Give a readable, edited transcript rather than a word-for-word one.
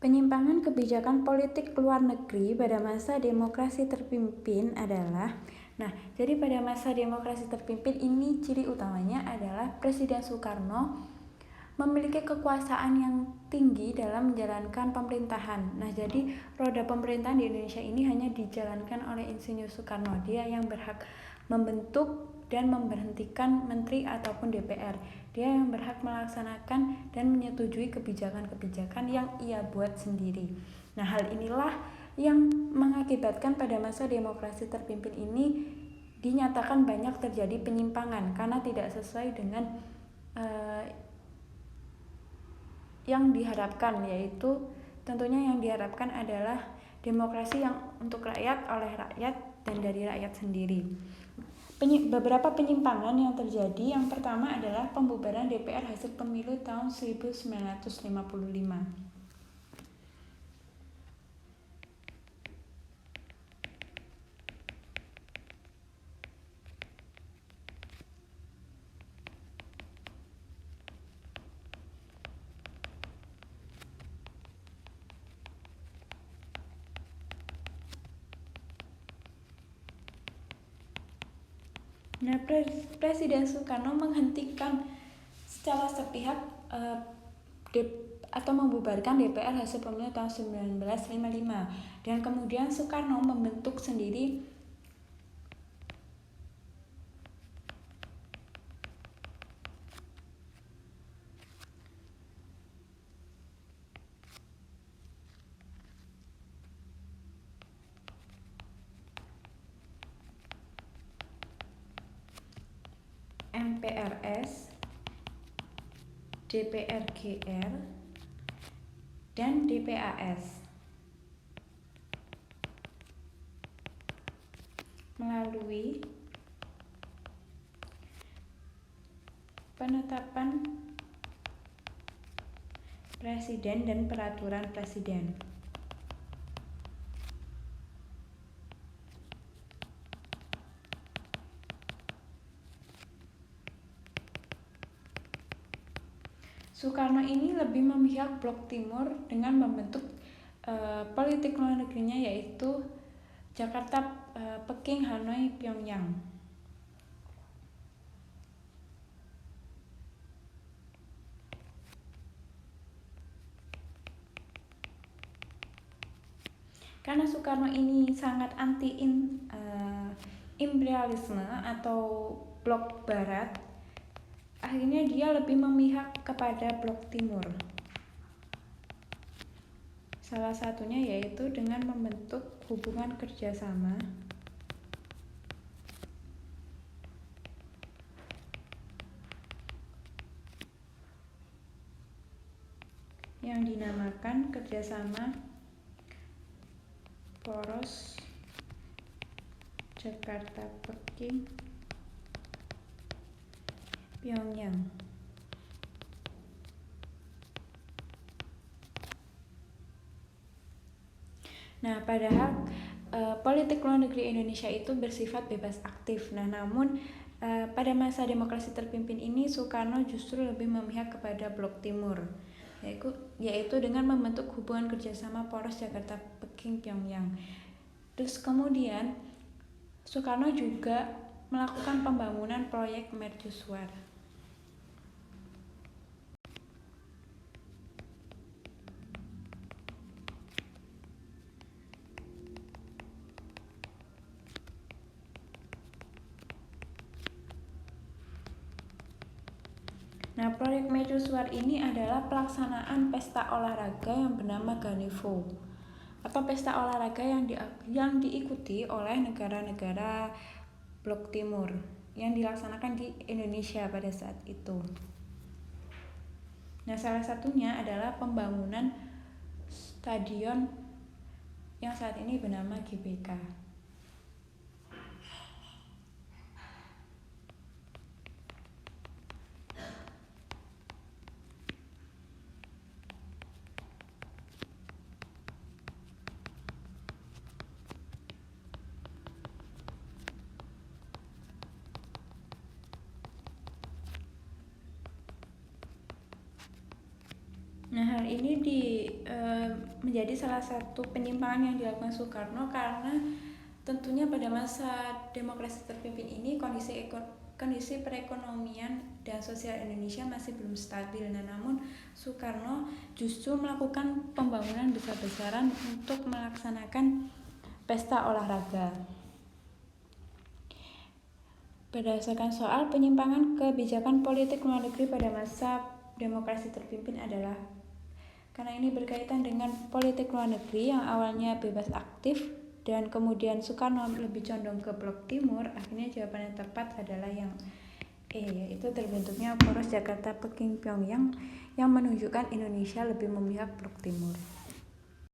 Penyimpangan kebijakan politik luar negeri pada masa demokrasi terpimpin adalah jadi pada masa demokrasi terpimpin ini ciri utamanya adalah Presiden Soekarno memiliki kekuasaan yang tinggi dalam menjalankan pemerintahan. Jadi roda pemerintahan di Indonesia ini hanya dijalankan oleh Insinyur Soekarno. Dia yang berhak membentuk dan memberhentikan menteri ataupun DPR. Dia yang berhak melaksanakan dan menyetujui kebijakan-kebijakan yang ia buat sendiri. Hal inilah yang mengakibatkan pada masa demokrasi terpimpin ini dinyatakan banyak terjadi penyimpangan karena tidak sesuai dengan yang diharapkan, yaitu tentunya yang diharapkan adalah demokrasi yang untuk rakyat, oleh rakyat, dan dari rakyat sendiri. Beberapa penyimpangan yang terjadi, yang pertama adalah pembubaran DPR hasil pemilu tahun 1955. Presiden Soekarno menghentikan secara sepihak atau membubarkan DPR hasil pemilu tahun 1955, dan kemudian Soekarno membentuk sendiri MPRS, DPRGR, dan DPAS. Melalui penetapan presiden dan peraturan presiden. Soekarno ini lebih memihak Blok Timur dengan membentuk politik luar negerinya, yaitu Jakarta, Peking, Hanoi, Pyongyang. Karena Soekarno ini sangat anti imperialisme atau Blok Barat, akhirnya dia lebih memihak kepada Blok Timur. Salah satunya yaitu dengan membentuk hubungan kerjasama yang dinamakan kerjasama poros Jakarta, Peking, Pyongyang. Padahal politik luar negeri Indonesia itu bersifat bebas aktif. Namun pada masa demokrasi terpimpin ini Soekarno justru lebih memihak kepada Blok Timur, yaitu dengan membentuk hubungan kerjasama poros Jakarta, Peking, Pyongyang. Terus kemudian Soekarno juga melakukan pembangunan proyek mercusuar. Proyek mercusuar ini adalah pelaksanaan pesta olahraga yang bernama Ganevo, atau pesta olahraga yang diikuti oleh negara-negara Blok Timur yang dilaksanakan di Indonesia pada saat itu. Salah satunya adalah pembangunan stadion yang saat ini bernama GBK. hal ini menjadi salah satu penyimpangan yang dilakukan Soekarno karena tentunya pada masa demokrasi terpimpin ini kondisi perekonomian dan sosial Indonesia masih belum stabil. Nah, namun Soekarno justru melakukan pembangunan besar-besaran untuk melaksanakan pesta olahraga. Berdasarkan soal penyimpangan kebijakan politik luar negeri pada masa demokrasi terpimpin adalah karena ini berkaitan dengan politik luar negeri yang awalnya bebas aktif dan kemudian Soekarno lebih condong ke blok timur, akhirnya jawaban yang tepat adalah yang yaitu terbentuknya poros Jakarta Peking Pyongyang yang menunjukkan Indonesia lebih memihak blok timur.